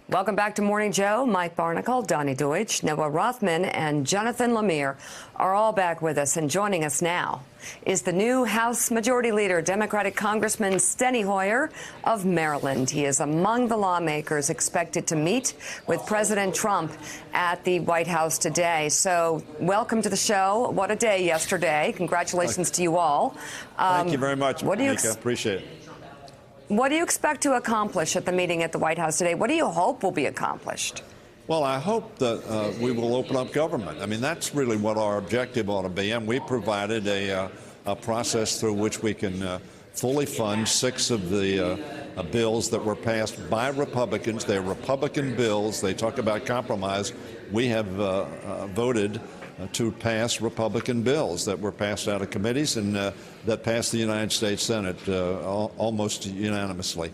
Welcome back to Morning Joe. Mike Barnicle, Donnie Deutsch, Noah Rothman, and Jonathan Lemire are all back with us. And joining us now is the new House Majority Leader, Democratic Congressman Steny Hoyer of Maryland. He is among the lawmakers expected to meet with President Trump at the White House today. So welcome to the show. What a day yesterday. Congratulations to you all. Thank you very much, Monica. Appreciate it. What do you expect to accomplish at the meeting at the White House today? What do you hope will be accomplished? Well, I hope that we will open up government. I mean, that's really what our objective ought to be. And we provided a process through which we can fully fund 6 of the bills that were passed by Republicans. They're Republican bills. They talk about compromise. We have voted to pass Republican bills that were passed out of committees and that passed the United States Senate almost unanimously.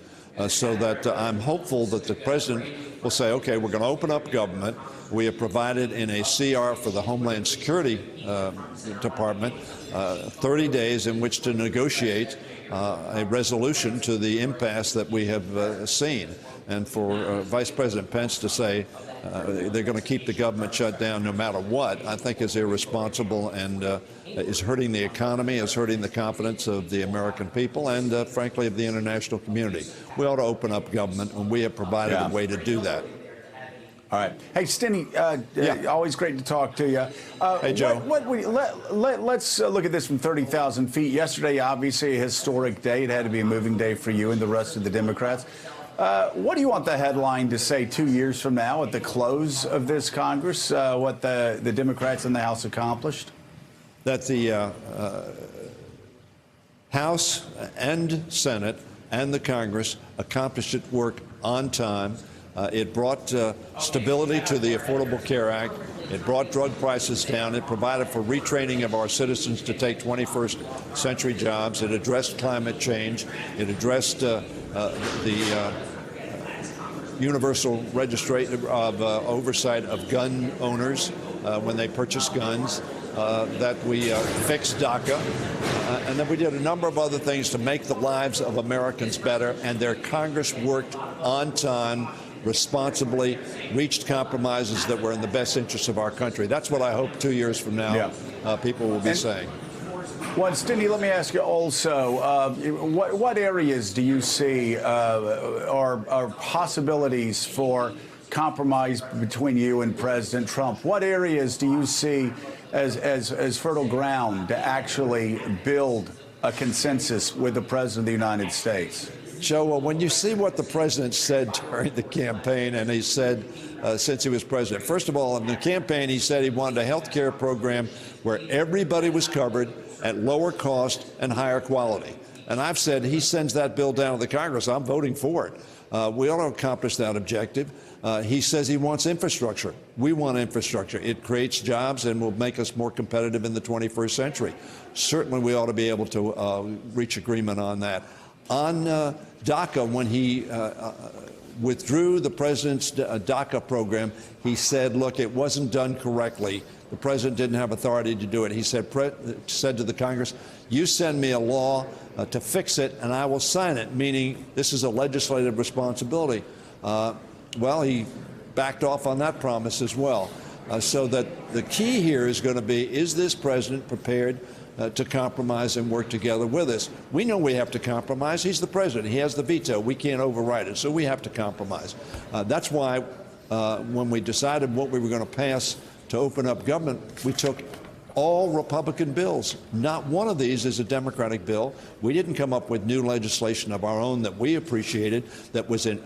So that I'm hopeful that the president will say, okay, we're going to open up government. We have provided in a CR for the Homeland Security Department 30 days in which to negotiate a resolution to the impasse that we have seen. And for Vice President Pence to say they're going to keep the government shut down no matter what, I think is irresponsible and is hurting the economy, is hurting the confidence of the American people and, frankly, of the international community. We ought to open up government, and we have provided a way to do that. All right. Hey, Steny, always great to talk to you. Hey, Joe. Let's look at this from 30,000 feet. Yesterday, obviously, a historic day. It had to be a moving day for you and the rest of the Democrats. What do you want the headline to say 2 years from now at the close of this Congress, what the Democrats in the House accomplished? That the House and Senate and the Congress accomplished its work on time. It brought stability to the Affordable Care Act. It brought drug prices down. It provided for retraining of our citizens to take 21st century jobs. It addressed climate change. It addressed the universal registration of oversight of gun owners when they purchase guns. That we fixed DACA, and then we did a number of other things to make the lives of Americans better, and their Congress worked on time, responsibly, reached compromises that were in the best interest of our country. That's what I hope 2 years from now people will be saying. Well, Steny, let me ask you also, what areas do you see are possibilities for compromise between you and President Trump? What areas do you see as fertile ground to actually build a consensus with the President of the United States? Joe, well, when you see what the president said during the campaign, and he said since he was president, first of all, in the campaign, he said he wanted a health care program where everybody was covered at lower cost and higher quality. And I've said he sends that bill down to the Congress, I'm voting for it. We ought to accomplish that objective. He says he wants infrastructure. We want infrastructure. It creates jobs and will make us more competitive in the 21st century. Certainly, we ought to be able to reach agreement on that. On DACA, when he withdrew the president's DACA program, he said, look, it wasn't done correctly. The president didn't have authority to do it. He said to the Congress, you send me a law to fix it, and I will sign it, meaning this is a legislative responsibility. Well, he backed off on that promise as well. So that the key here is going to be, is this president prepared to compromise and work together with us? We know we have to compromise. He's the president. He has the veto. We can't override it. So we have to compromise. That's why when we decided what we were going to pass to open up government, we took all Republican bills. Not one of these is a Democratic bill. We didn't come up with new legislation of our own that we appreciated, that was in,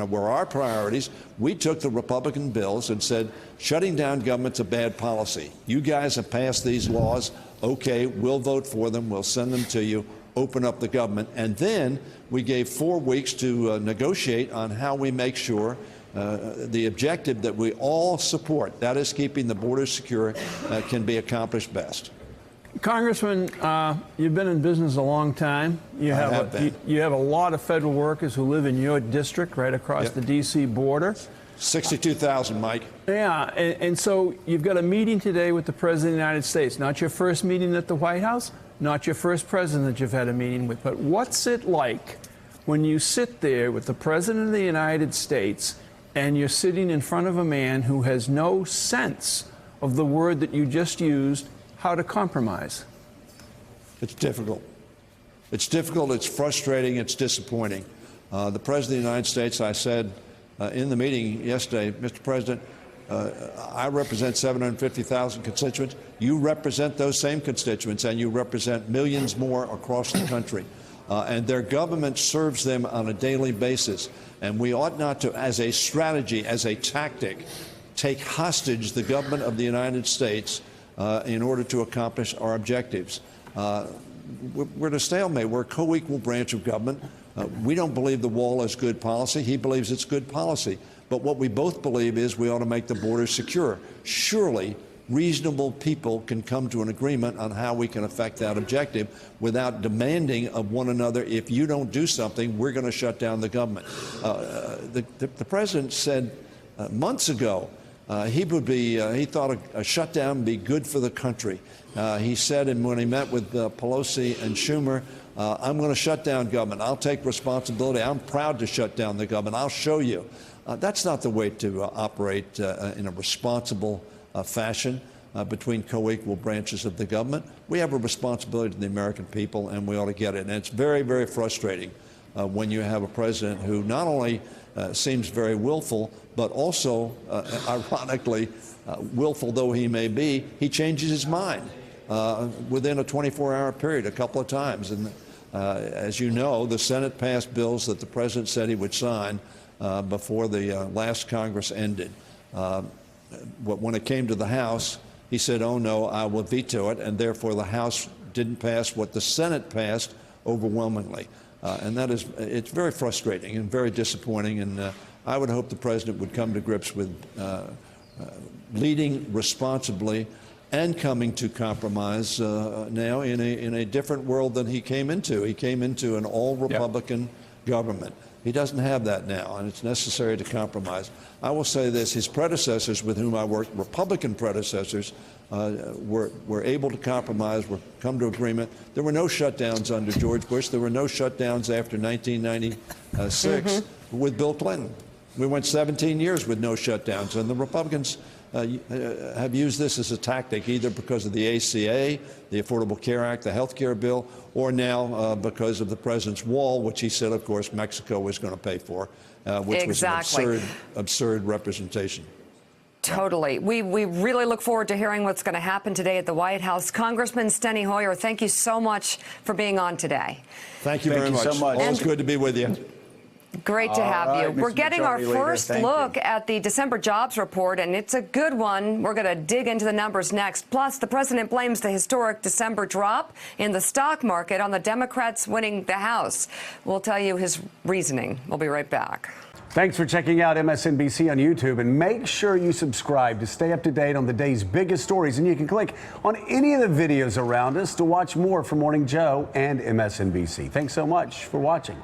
were our priorities. We took the Republican bills and said, shutting down government's a bad policy. You guys have passed these laws. Okay, we'll vote for them. We'll send them to you. Open up the government. And then we gave 4 weeks to negotiate on how we make sure the objective that we all support, that is keeping the borders secure, can be accomplished best. Congressman, you've been in business a long time. You have a lot of federal workers who live in your district right across the D.C. border. 62,000, Mike. Yeah, and so you've got a meeting today with the President of the United States. Not your first meeting at the White House, not your first president that you've had a meeting with, but what's it like when you sit there with the President of the United States and you're sitting in front of a man who has no sense of the word that you just used, how to compromise. It's difficult. It's difficult, it's frustrating, it's disappointing. The President of the United States, I said in the meeting yesterday, Mr. President, I represent 750,000 constituents. You represent those same constituents, and you represent millions more across the country. And their government serves them on a daily basis. And we ought not to, as a strategy, as a tactic, take hostage the government of the United States in order to accomplish our objectives. We're at a stalemate. We're a co-equal branch of government. We don't believe the wall is good policy. He believes it's good policy. But what we both believe is we ought to make the border secure. Surely, reasonable people can come to an agreement on how we can affect that objective without demanding of one another, if you don't do something, we're going to shut down the government. The president said months ago he thought a shutdown would be good for the country. He said, and when he met with Pelosi and Schumer, I'm going to shut down government. I'll take responsibility. I'm proud to shut down the government. I'll show you. That's not the way to operate in a responsible fashion between co-equal branches of the government. We have a responsibility to the American people, and we ought to get it. And it's very, very frustrating when you have a president who not only seems very willful, but also, ironically, willful though he may be, he changes his mind within a 24-hour period a couple of times. And as you know, the Senate passed bills that the president said he would sign before the last Congress ended. When it came to the House, he said, oh, no, I will veto it, and therefore the House didn't pass what the Senate passed overwhelmingly. And it's very frustrating and very disappointing, and I would hope the president would come to grips with leading responsibly and coming to compromise now in a different world than he came into. He came into an all-Republican government. He doesn't have that now, and it's necessary to compromise. I will say this, his predecessors with whom I worked, Republican predecessors, were able to compromise, come to agreement. There were no shutdowns under George Bush. There were no shutdowns after 1996 with Bill Clinton. We went 17 years with no shutdowns, and the Republicans have used this as a tactic, either because of the ACA, the Affordable Care Act, the health care bill, or now because of the president's wall, which he said, of course, Mexico was going to pay for, which was an absurd representation. Totally. We really look forward to hearing what's going to happen today at the White House. Congressman Steny Hoyer, thank you so much for being on today. Thank you very much. So much. Always good to be with you. Great to have you. Mr. We're getting our first look at the December jobs report, and it's a good one. We're going to dig into the numbers next. Plus, the president blames the historic December drop in the stock market on the Democrats winning the House. We'll tell you his reasoning. We'll be right back. Thanks for checking out MSNBC on YouTube, and make sure you subscribe to stay up to date on the day's biggest stories. And you can click on any of the videos around us to watch more from Morning Joe and MSNBC. Thanks so much for watching.